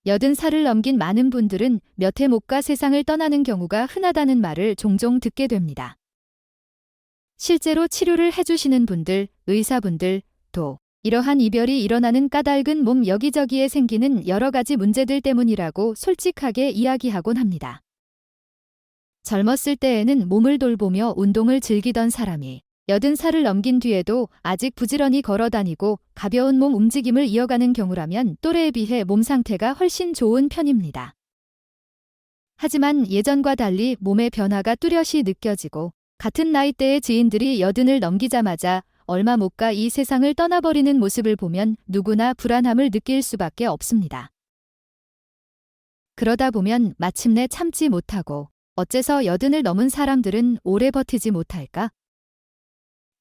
80살을 넘긴 많은 분들은 몇 해 못 가 세상을 떠나는 경우가 흔하다는 말을 종종 듣게 됩니다. 실제로 치료를 해주시는 분들, 의사분들, 또 이러한 이별이 일어나는 까닭은 몸 여기저기에 생기는 여러 가지 문제들 때문이라고 솔직하게 이야기하곤 합니다. 젊었을 때에는 몸을 돌보며 운동을 즐기던 사람이 80살을 넘긴 뒤에도 아직 부지런히 걸어다니고 가벼운 몸 움직임을 이어가는 경우라면 또래에 비해 몸 상태가 훨씬 좋은 편입니다. 하지만 예전과 달리 몸의 변화가 뚜렷이 느껴지고 같은 나이대의 지인들이 80을 넘기자마자 얼마 못 가 이 세상을 떠나버리는 모습을 보면 누구나 불안함을 느낄 수밖에 없습니다. 그러다 보면 마침내 참지 못하고 어째서 80을 넘은 사람들은 오래 버티지 못할까?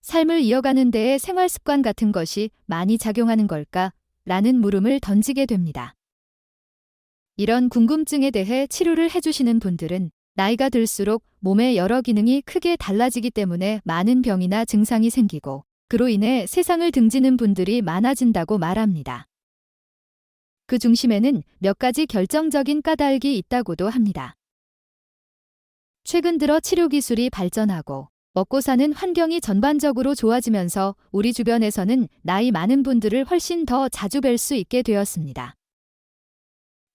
삶을 이어가는 데에 생활 습관 같은 것이 많이 작용하는 걸까? 라는 물음을 던지게 됩니다. 이런 궁금증에 대해 치료를 해주시는 분들은 나이가 들수록 몸의 여러 기능이 크게 달라지기 때문에 많은 병이나 증상이 생기고 그로 인해 세상을 등지는 분들이 많아진다고 말합니다. 그 중심에는 몇 가지 결정적인 까닭이 있다고도 합니다. 최근 들어 치료 기술이 발전하고 먹고 사는 환경이 전반적으로 좋아지면서 우리 주변에서는 나이 많은 분들을 훨씬 더 자주 뵐 수 있게 되었습니다.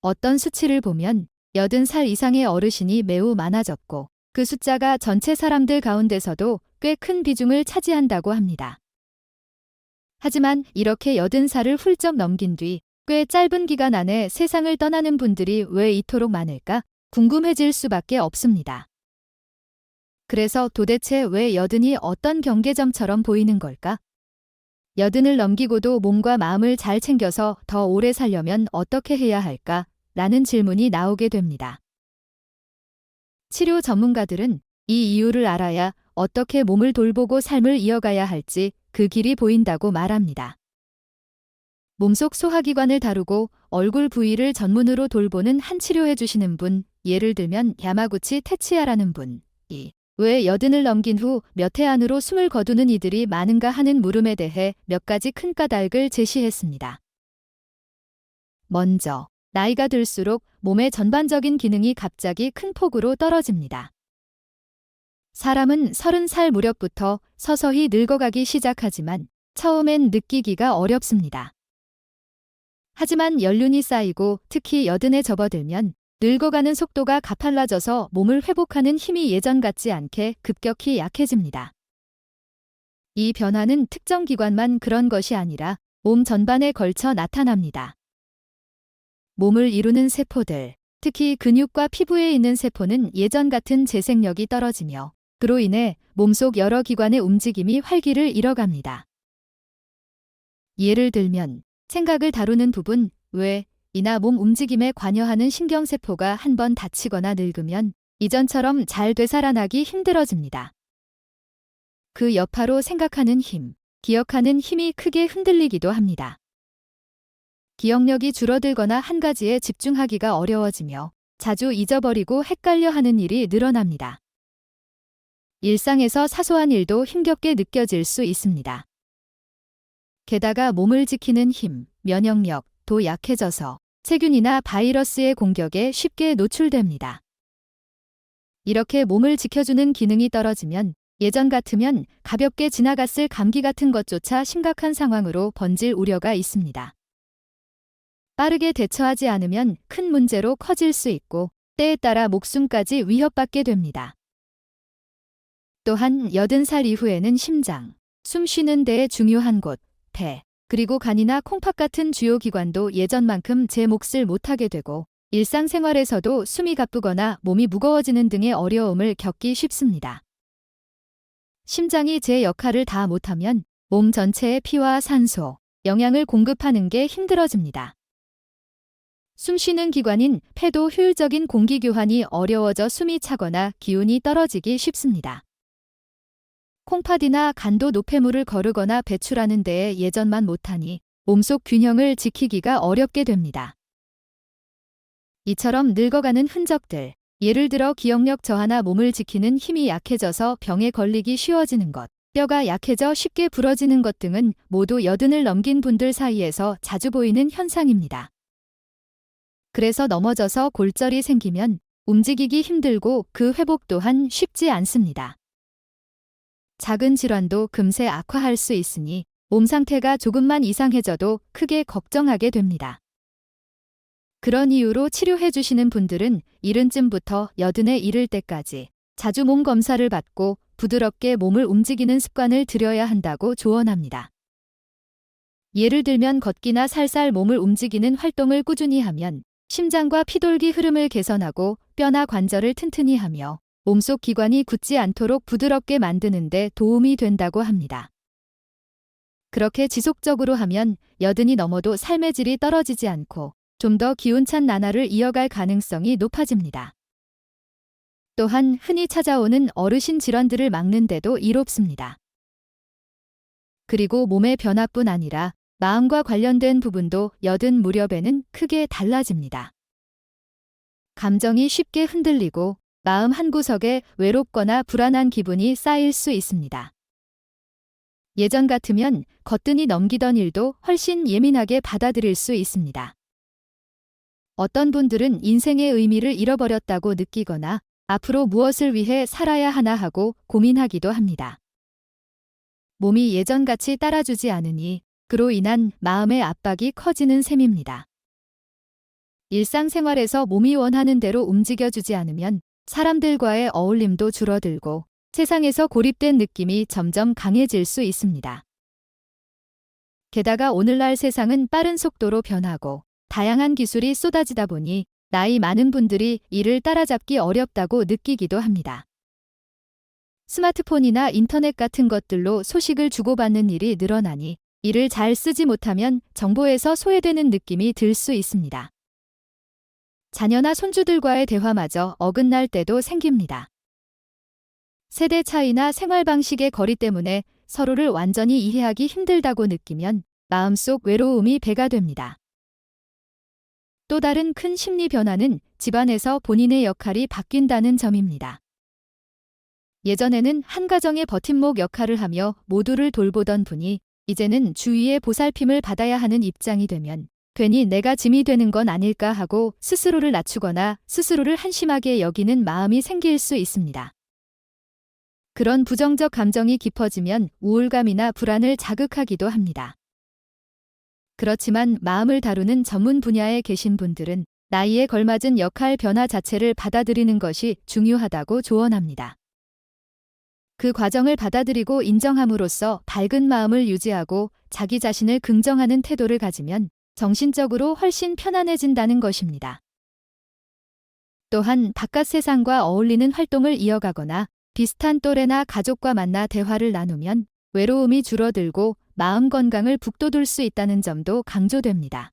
어떤 수치를 보면 80살 이상의 어르신이 매우 많아졌고 그 숫자가 전체 사람들 가운데서도 꽤 큰 비중을 차지한다고 합니다. 하지만 이렇게 80살을 훌쩍 넘긴 뒤 꽤 짧은 기간 안에 세상을 떠나는 분들이 왜 이토록 많을까 궁금해질 수밖에 없습니다. 그래서 도대체 왜 80이 어떤 경계점처럼 보이는 걸까? 80을 넘기고도 몸과 마음을 잘 챙겨서 더 오래 살려면 어떻게 해야 할까? 라는 질문이 나오게 됩니다. 치료 전문가들은 이 이유를 알아야 어떻게 몸을 돌보고 삶을 이어가야 할지 그 길이 보인다고 말합니다. 몸속 소화기관을 다루고 얼굴 부위를 전문으로 돌보는 한 치료해주시는 분, 예를 들면 야마구치 테치야라는 분이 왜 80을 넘긴 후 몇 해 안으로 숨을 거두는 이들이 많은가 하는 물음에 대해 몇 가지 큰 까닭을 제시했습니다. 먼저, 나이가 들수록 몸의 전반적인 기능이 갑자기 큰 폭으로 떨어집니다. 사람은 30살 무렵부터 서서히 늙어가기 시작하지만 처음엔 느끼기가 어렵습니다. 하지만 연륜이 쌓이고 특히 80에 접어들면 늙어가는 속도가 가팔라져서 몸을 회복하는 힘이 예전 같지 않게 급격히 약해집니다. 이 변화는 특정 기관만 그런 것이 아니라 몸 전반에 걸쳐 나타납니다. 몸을 이루는 세포들, 특히 근육과 피부에 있는 세포는 예전 같은 재생력이 떨어지며 그로 인해 몸속 여러 기관의 움직임이 활기를 잃어갑니다. 예를 들면 생각을 다루는 부분, 이나 몸 움직임에 관여하는 신경세포가 한번 다치거나 늙으면 이전처럼 잘 되살아나기 힘들어집니다. 그 여파로 생각하는 힘, 기억하는 힘이 크게 흔들리기도 합니다. 기억력이 줄어들거나 한 가지에 집중하기가 어려워지며 자주 잊어버리고 헷갈려 하는 일이 늘어납니다. 일상에서 사소한 일도 힘겹게 느껴질 수 있습니다. 게다가 몸을 지키는 힘, 면역력도 약해져서 세균이나 바이러스의 공격에 쉽게 노출됩니다. 이렇게 몸을 지켜주는 기능이 떨어지면 예전 같으면 가볍게 지나갔을 감기 같은 것조차 심각한 상황으로 번질 우려가 있습니다. 빠르게 대처하지 않으면 큰 문제로 커질 수 있고 때에 따라 목숨까지 위협받게 됩니다. 또한 80살 이후에는 심장, 숨 쉬는 데에 중요한 곳, 폐, 그리고 간이나 콩팥 같은 주요 기관도 예전만큼 제 몫을 못하게 되고 일상생활에서도 숨이 가쁘거나 몸이 무거워지는 등의 어려움을 겪기 쉽습니다. 심장이 제 역할을 다 못하면 몸 전체에 피와 산소, 영양을 공급하는 게 힘들어집니다. 숨 쉬는 기관인 폐도 효율적인 공기 교환이 어려워져 숨이 차거나 기운이 떨어지기 쉽습니다. 콩팥이나 간도 노폐물을 거르거나 배출하는 데에 예전만 못하니 몸속 균형을 지키기가 어렵게 됩니다. 이처럼 늙어가는 흔적들, 예를 들어 기억력 저하나 몸을 지키는 힘이 약해져서 병에 걸리기 쉬워지는 것, 뼈가 약해져 쉽게 부러지는 것 등은 모두 80을 넘긴 분들 사이에서 자주 보이는 현상입니다. 그래서 넘어져서 골절이 생기면 움직이기 힘들고 그 회복 또한 쉽지 않습니다. 작은 질환도 금세 악화할 수 있으니 몸 상태가 조금만 이상해져도 크게 걱정하게 됩니다. 그런 이유로 치료해 주시는 분들은 70쯤부터 80에 이를 때까지 자주 몸 검사를 받고 부드럽게 몸을 움직이는 습관을 들여야 한다고 조언합니다. 예를 들면 걷기나 살살 몸을 움직이는 활동을 꾸준히 하면 심장과 피돌기 흐름을 개선하고 뼈나 관절을 튼튼히 하며 몸속 기관이 굳지 않도록 부드럽게 만드는 데 도움이 된다고 합니다. 그렇게 지속적으로 하면 80이 넘어도 삶의 질이 떨어지지 않고 좀 더 기운찬 나날을 이어갈 가능성이 높아집니다. 또한 흔히 찾아오는 어르신 질환들을 막는 데도 이롭습니다. 그리고 몸의 변화뿐 아니라 마음과 관련된 부분도 80 무렵에는 크게 달라집니다. 감정이 쉽게 흔들리고 마음 한구석에 외롭거나 불안한 기분이 쌓일 수 있습니다. 예전 같으면 거뜬히 넘기던 일도 훨씬 예민하게 받아들일 수 있습니다. 어떤 분들은 인생의 의미를 잃어버렸다고 느끼거나 앞으로 무엇을 위해 살아야 하나 하고 고민하기도 합니다. 몸이 예전같이 따라주지 않으니 그로 인한 마음의 압박이 커지는 셈입니다. 일상생활에서 몸이 원하는 대로 움직여주지 않으면 사람들과의 어울림도 줄어들고 세상에서 고립된 느낌이 점점 강해질 수 있습니다. 게다가 오늘날 세상은 빠른 속도로 변하고 다양한 기술이 쏟아지다 보니 나이 많은 분들이 이를 따라잡기 어렵다고 느끼기도 합니다. 스마트폰이나 인터넷 같은 것들로 소식을 주고받는 일이 늘어나니 이를 잘 쓰지 못하면 정보에서 소외되는 느낌이 들 수 있습니다. 자녀나 손주들과의 대화마저 어긋날 때도 생깁니다. 세대 차이나 생활 방식의 거리 때문에 서로를 완전히 이해하기 힘들다고 느끼면 마음속 외로움이 배가 됩니다. 또 다른 큰 심리 변화는 집안에서 본인의 역할이 바뀐다는 점입니다. 예전에는 한 가정의 버팀목 역할을 하며 모두를 돌보던 분이 이제는 주위의 보살핌을 받아야 하는 입장이 되면 괜히 내가 짐이 되는 건 아닐까 하고 스스로를 낮추거나 스스로를 한심하게 여기는 마음이 생길 수 있습니다. 그런 부정적 감정이 깊어지면 우울감이나 불안을 자극하기도 합니다. 그렇지만 마음을 다루는 전문 분야에 계신 분들은 나이에 걸맞은 역할 변화 자체를 받아들이는 것이 중요하다고 조언합니다. 그 과정을 받아들이고 인정함으로써 밝은 마음을 유지하고 자기 자신을 긍정하는 태도를 가지면 정신적으로 훨씬 편안해진다는 것입니다. 또한 바깥 세상과 어울리는 활동을 이어가거나 비슷한 또래나 가족과 만나 대화를 나누면 외로움이 줄어들고 마음 건강을 북돋울 수 있다는 점도 강조됩니다.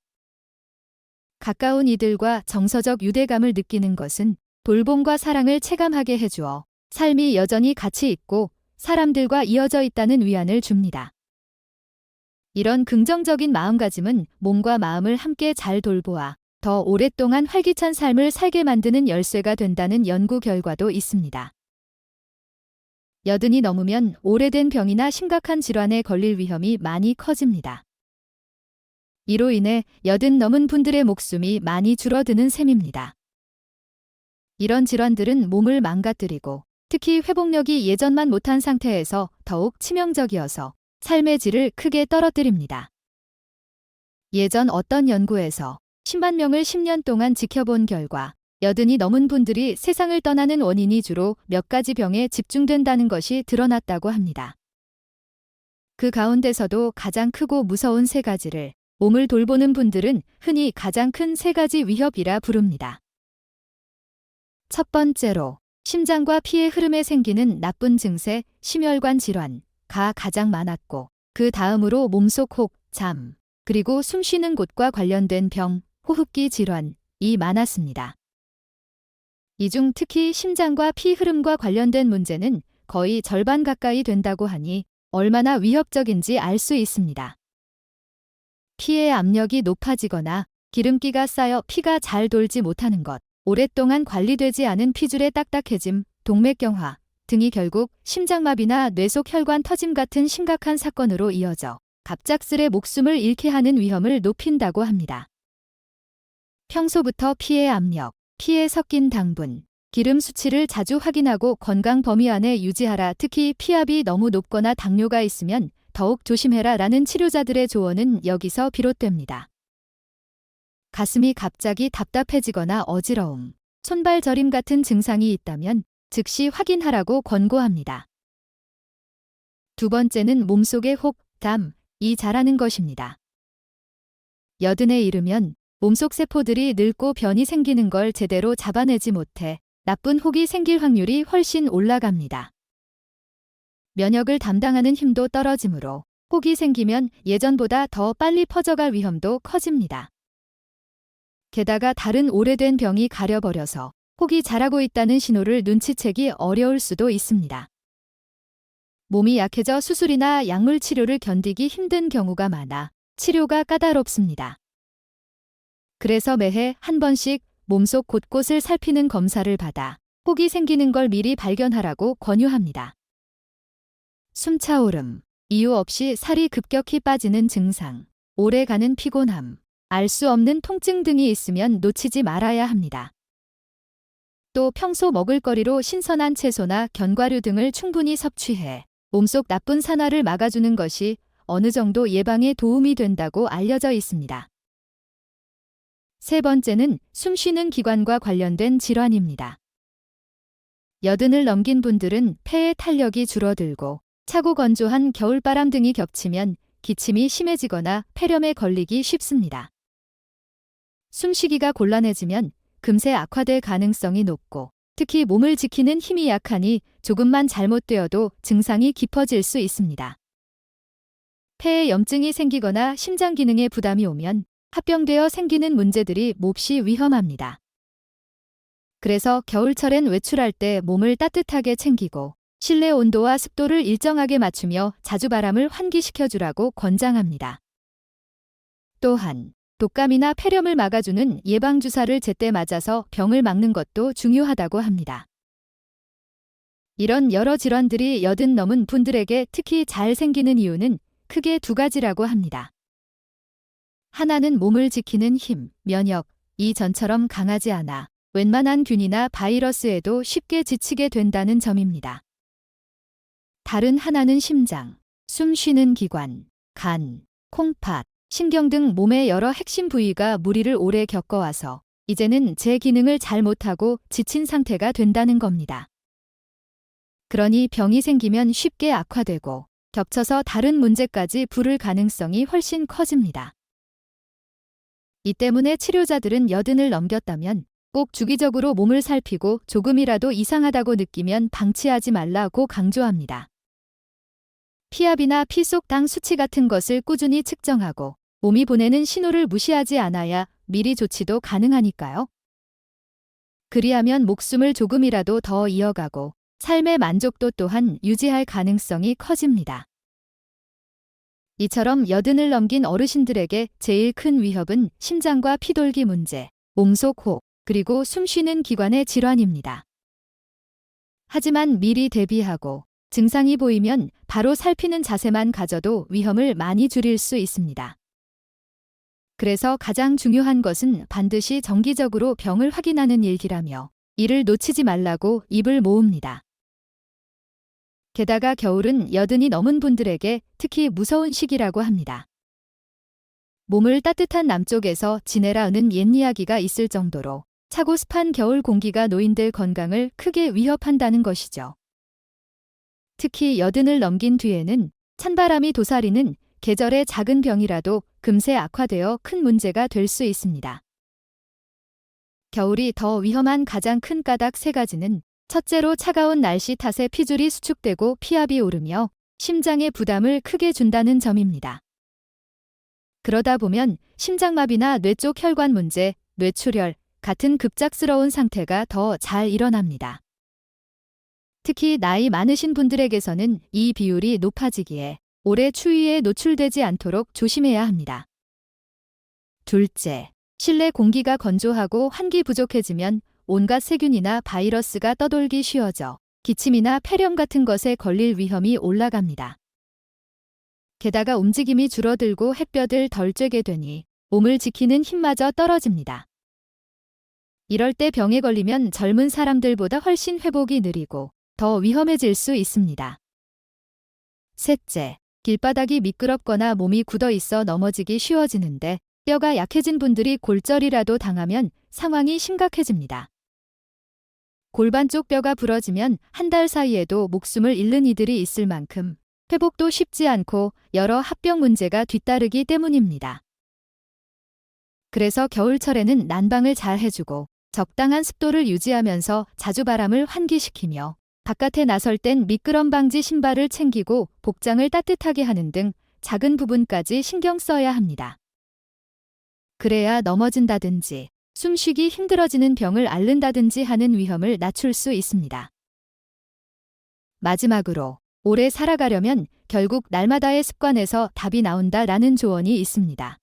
가까운 이들과 정서적 유대감을 느끼는 것은 돌봄과 사랑을 체감하게 해주어 삶이 여전히 가치 있고 사람들과 이어져 있다는 위안을 줍니다. 이런 긍정적인 마음가짐은 몸과 마음을 함께 잘 돌보아 더 오랫동안 활기찬 삶을 살게 만드는 열쇠가 된다는 연구 결과도 있습니다. 80이 넘으면 오래된 병이나 심각한 질환에 걸릴 위험이 많이 커집니다. 이로 인해 80 넘은 분들의 목숨이 많이 줄어드는 셈입니다. 이런 질환들은 몸을 망가뜨리고 특히 회복력이 예전만 못한 상태에서 더욱 치명적이어서 삶의 질을 크게 떨어뜨립니다. 예전 어떤 연구에서 10만 명을 10년 동안 지켜본 결과 80이 넘은 분들이 세상을 떠나는 원인이 주로 몇 가지 병에 집중된다는 것이 드러났다고 합니다. 그 가운데서도 가장 크고 무서운 세 가지를 몸을 돌보는 분들은 흔히 가장 큰 세 가지 위협이라 부릅니다. 첫 번째로 심장과 피의 흐름에 생기는 나쁜 증세, 심혈관 질환가 가장 많았고 그 다음으로 몸속 혹, 잠, 그리고 숨쉬는 곳과 관련된 병, 호흡기 질환이 많았습니다. 이 중 특히 심장과 피 흐름과 관련된 문제는 거의 절반 가까이 된다고 하니 얼마나 위협적인지 알 수 있습니다. 피의 압력이 높아지거나 기름기가 쌓여 피가 잘 돌지 못하는 것, 오랫동안 관리되지 않은 피줄의 딱딱해짐, 동맥경화 등이 결국 심장마비나 뇌속 혈관 터짐 같은 심각한 사건으로 이어져 갑작스레 목숨을 잃게 하는 위험을 높인다고 합니다. 평소부터 피의 압력, 피에 섞인 당분, 기름 수치를 자주 확인하고 건강 범위 안에 유지하라. 특히 피압이 너무 높거나 당뇨가 있으면 더욱 조심해라 라는 치료자들의 조언은 여기서 비롯됩니다. 가슴이 갑자기 답답해지거나 어지러움, 손발 저림 같은 증상이 있다면 즉시 확인하라고 권고합니다. 두 번째는 몸속의 혹, 담이 자라는 것입니다. 여든에 이르면 몸속 세포들이 늙고 변이 생기는 걸 제대로 잡아내지 못해 나쁜 혹이 생길 확률이 훨씬 올라갑니다. 면역을 담당하는 힘도 떨어지므로 혹이 생기면 예전보다 더 빨리 퍼져갈 위험도 커집니다. 게다가 다른 오래된 병이 가려버려서 혹이 자라고 있다는 신호를 눈치채기 어려울 수도 있습니다. 몸이 약해져 수술이나 약물 치료를 견디기 힘든 경우가 많아 치료가 까다롭습니다. 그래서 매해 한 번씩 몸속 곳곳을 살피는 검사를 받아 혹이 생기는 걸 미리 발견하라고 권유합니다. 숨차오름, 이유 없이 살이 급격히 빠지는 증상, 오래가는 피곤함, 알 수 없는 통증 등이 있으면 놓치지 말아야 합니다. 또 평소 먹을거리로 신선한 채소나 견과류 등을 충분히 섭취해 몸속 나쁜 산화를 막아주는 것이 어느 정도 예방에 도움이 된다고 알려져 있습니다. 세 번째는 숨쉬는 기관과 관련된 질환입니다. 여든을 넘긴 분들은 폐의 탄력이 줄어들고 차고 건조한 겨울바람 등이 겹치면 기침이 심해지거나 폐렴에 걸리기 쉽습니다. 숨쉬기가 곤란해지면 금세 악화될 가능성이 높고 특히 몸을 지키는 힘이 약하니 조금만 잘못되어도 증상이 깊어질 수 있습니다. 폐에 염증이 생기거나 심장 기능에 부담이 오면 합병되어 생기는 문제들이 몹시 위험합니다. 그래서 겨울철엔 외출할 때 몸을 따뜻하게 챙기고 실내 온도와 습도를 일정하게 맞추며 자주 바람을 환기시켜주라고 권장합니다. 또한 독감이나 폐렴을 막아주는 예방주사를 제때 맞아서 병을 막는 것도 중요하다고 합니다. 이런 여러 질환들이 여든 넘은 분들에게 특히 잘 생기는 이유는 크게 두 가지라고 합니다. 하나는 몸을 지키는 힘, 면역, 이 전처럼 강하지 않아 웬만한 균이나 바이러스에도 쉽게 지치게 된다는 점입니다. 다른 하나는 심장, 숨 쉬는 기관, 간, 콩팥, 신경 등 몸의 여러 핵심 부위가 무리를 오래 겪어와서 이제는 제 기능을 잘 못하고 지친 상태가 된다는 겁니다. 그러니 병이 생기면 쉽게 악화되고 겹쳐서 다른 문제까지 부를 가능성이 훨씬 커집니다. 이 때문에 치료자들은 여든을 넘겼다면 꼭 주기적으로 몸을 살피고 조금이라도 이상하다고 느끼면 방치하지 말라고 강조합니다. 피압이나 피 속 당 수치 같은 것을 꾸준히 측정하고 몸이 보내는 신호를 무시하지 않아야 미리 조치도 가능하니까요. 그리하면 목숨을 조금이라도 더 이어가고 삶의 만족도 또한 유지할 가능성이 커집니다. 이처럼 여든을 넘긴 어르신들에게 제일 큰 위협은 심장과 피돌기 문제, 몸속 혹, 그리고 숨쉬는 기관의 질환입니다. 하지만 미리 대비하고 증상이 보이면 바로 살피는 자세만 가져도 위험을 많이 줄일 수 있습니다. 그래서 가장 중요한 것은 반드시 정기적으로 병을 확인하는 일이라며 이를 놓치지 말라고 입을 모읍니다. 게다가 겨울은 여든이 넘은 분들에게 특히 무서운 시기라고 합니다. 몸을 따뜻한 남쪽에서 지내라는 옛 이야기가 있을 정도로 차고 습한 겨울 공기가 노인들 건강을 크게 위협한다는 것이죠. 특히 여든을 넘긴 뒤에는 찬바람이 도사리는 계절의 작은 병이라도 금세 악화되어 큰 문제가 될 수 있습니다. 겨울이 더 위험한 가장 큰 까닭 세 가지는 첫째로 차가운 날씨 탓에 피줄이 수축되고 피압이 오르며 심장에 부담을 크게 준다는 점입니다. 그러다 보면 심장마비나 뇌쪽 혈관 문제, 뇌출혈 같은 급작스러운 상태가 더 잘 일어납니다. 특히 나이 많으신 분들에게서는 이 비율이 높아지기에 오래 추위에 노출되지 않도록 조심해야 합니다. 둘째, 실내 공기가 건조하고 환기 부족해지면 온갖 세균이나 바이러스가 떠돌기 쉬워져 기침이나 폐렴 같은 것에 걸릴 위험이 올라갑니다. 게다가 움직임이 줄어들고 햇볕을 덜 쬐게 되니 몸을 지키는 힘마저 떨어집니다. 이럴 때 병에 걸리면 젊은 사람들보다 훨씬 회복이 느리고 더 위험해질 수 있습니다. 셋째, 길바닥이 미끄럽거나 몸이 굳어 있어 넘어지기 쉬워지는데 뼈가 약해진 분들이 골절이라도 당하면 상황이 심각해집니다. 골반 쪽 뼈가 부러지면 한 달 사이에도 목숨을 잃는 이들이 있을 만큼 회복도 쉽지 않고 여러 합병 문제가 뒤따르기 때문입니다. 그래서 겨울철에는 난방을 잘 해주고 적당한 습도를 유지하면서 자주 바람을 환기시키며 바깥에 나설 땐 미끄럼 방지 신발을 챙기고 복장을 따뜻하게 하는 등 작은 부분까지 신경 써야 합니다. 그래야 넘어진다든지 숨쉬기 힘들어지는 병을 앓는다든지 하는 위험을 낮출 수 있습니다. 마지막으로 오래 살아가려면 결국 날마다의 습관에서 답이 나온다라는 조언이 있습니다.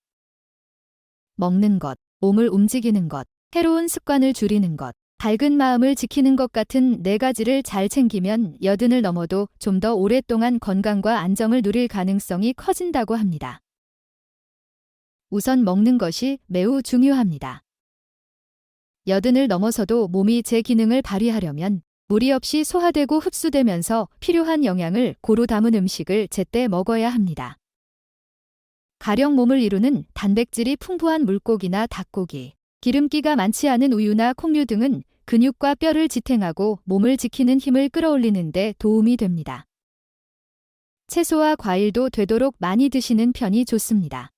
먹는 것, 몸을 움직이는 것, 해로운 습관을 줄이는 것, 밝은 마음을 지키는 것 같은 4가지를 잘 챙기면 80을 넘어도 좀 더 오랫동안 건강과 안정을 누릴 가능성이 커진다고 합니다. 우선 먹는 것이 매우 중요합니다. 80을 넘어서도 몸이 제 기능을 발휘하려면 무리 없이 소화되고 흡수되면서 필요한 영양을 고루 담은 음식을 제때 먹어야 합니다. 가령 몸을 이루는 단백질이 풍부한 물고기나 닭고기, 기름기가 많지 않은 우유나 콩류 등은 근육과 뼈를 지탱하고 몸을 지키는 힘을 끌어올리는 데 도움이 됩니다. 채소와 과일도 되도록 많이 드시는 편이 좋습니다.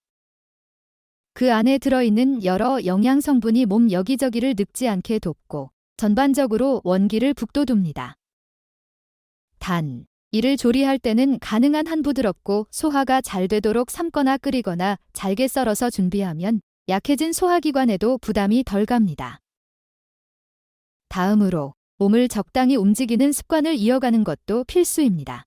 그 안에 들어있는 여러 영양 성분이 몸 여기저기를 늙지 않게 돕고 전반적으로 원기를 북돋웁니다. 단, 이를 조리할 때는 가능한 한 부드럽고 소화가 잘 되도록 삶거나 끓이거나 잘게 썰어서 준비하면 약해진 소화기관에도 부담이 덜 갑니다. 다음으로 몸을 적당히 움직이는 습관을 이어가는 것도 필수입니다.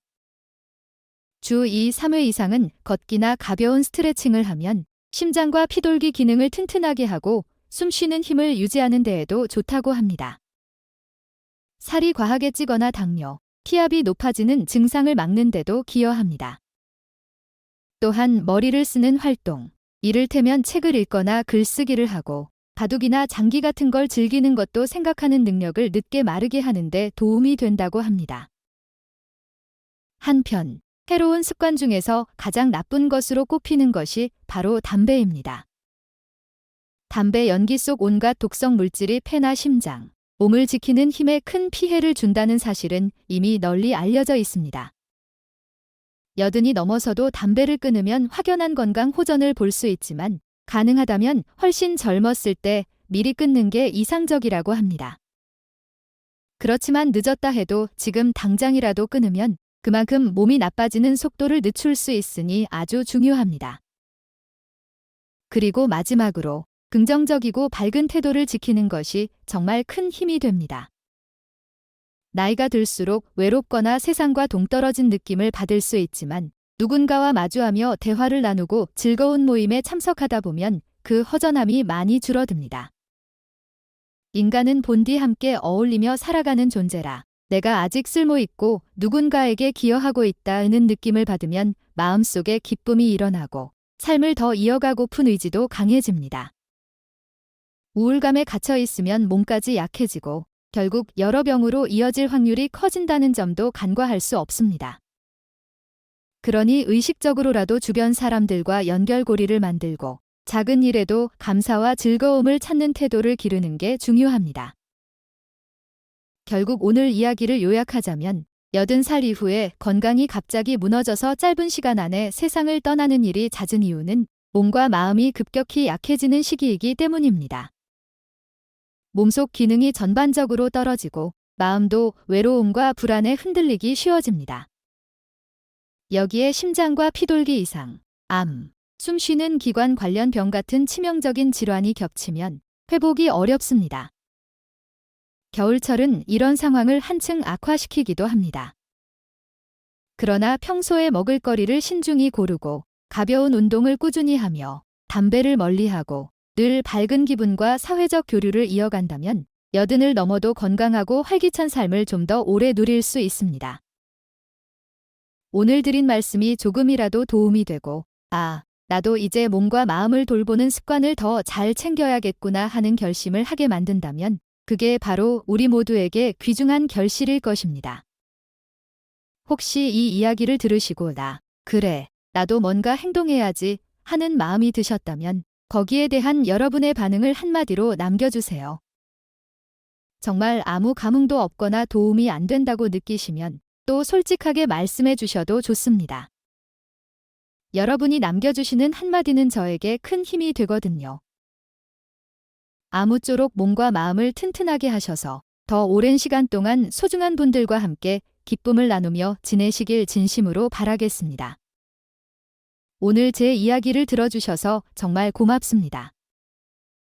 주 2, 3회 이상은 걷기나 가벼운 스트레칭을 하면 심장과 피돌기 기능을 튼튼하게 하고 숨쉬는 힘을 유지하는 데에도 좋다고 합니다. 살이 과하게 찌거나 당뇨, 피압이 높아지는 증상을 막는 데도 기여합니다. 또한 머리를 쓰는 활동, 이를테면 책을 읽거나 글쓰기를 하고 바둑이나 장기 같은 걸 즐기는 것도 생각하는 능력을 늦게 마르게 하는 데 도움이 된다고 합니다. 한편 해로운 습관 중에서 가장 나쁜 것으로 꼽히는 것이 바로 담배입니다. 담배 연기 속 온갖 독성 물질이 폐나 심장, 몸을 지키는 힘에 큰 피해를 준다는 사실은 이미 널리 알려져 있습니다. 80이 넘어서도 담배를 끊으면 확연한 건강 호전을 볼 수 있지만 가능하다면 훨씬 젊었을 때 미리 끊는 게 이상적이라고 합니다. 그렇지만 늦었다 해도 지금 당장이라도 끊으면 그만큼 몸이 나빠지는 속도를 늦출 수 있으니 아주 중요합니다. 그리고 마지막으로 긍정적이고 밝은 태도를 지키는 것이 정말 큰 힘이 됩니다. 나이가 들수록 외롭거나 세상과 동떨어진 느낌을 받을 수 있지만 누군가와 마주하며 대화를 나누고 즐거운 모임에 참석하다 보면 그 허전함이 많이 줄어듭니다. 인간은 본디 함께 어울리며 살아가는 존재라 내가 아직 쓸모있고 누군가에게 기여하고 있다는 느낌을 받으면 마음속에 기쁨이 일어나고 삶을 더 이어가고픈 의지도 강해집니다. 우울감에 갇혀 있으면 몸까지 약해지고 결국 여러 병으로 이어질 확률이 커진다는 점도 간과할 수 없습니다. 그러니 의식적으로라도 주변 사람들과 연결고리를 만들고 작은 일에도 감사와 즐거움을 찾는 태도를 기르는 게 중요합니다. 결국 오늘 이야기를 요약하자면 80살 이후에 건강이 갑자기 무너져서 짧은 시간 안에 세상을 떠나는 일이 잦은 이유는 몸과 마음이 급격히 약해지는 시기이기 때문입니다. 몸속 기능이 전반적으로 떨어지고 마음도 외로움과 불안에 흔들리기 쉬워집니다. 여기에 심장과 피돌기 이상, 암, 숨쉬는 기관 관련 병 같은 치명적인 질환이 겹치면 회복이 어렵습니다. 겨울철은 이런 상황을 한층 악화시키기도 합니다. 그러나 평소에 먹을거리를 신중히 고르고 가벼운 운동을 꾸준히 하며 담배를 멀리하고 늘 밝은 기분과 사회적 교류를 이어간다면 80을 넘어도 건강하고 활기찬 삶을 좀 더 오래 누릴 수 있습니다. 오늘 드린 말씀이 조금이라도 도움이 되고 나도 이제 몸과 마음을 돌보는 습관을 더 잘 챙겨야겠구나 하는 결심을 하게 만든다면 그게 바로 우리 모두에게 귀중한 결실일 것입니다. 혹시 이 이야기를 들으시고 그래, 나도 뭔가 행동해야지 하는 마음이 드셨다면 거기에 대한 여러분의 반응을 한마디로 남겨주세요. 정말 아무 감흥도 없거나 도움이 안 된다고 느끼시면 또 솔직하게 말씀해 주셔도 좋습니다. 여러분이 남겨주시는 한마디는 저에게 큰 힘이 되거든요. 아무쪼록 몸과 마음을 튼튼하게 하셔서 더 오랜 시간 동안 소중한 분들과 함께 기쁨을 나누며 지내시길 진심으로 바라겠습니다. 오늘 제 이야기를 들어주셔서 정말 고맙습니다.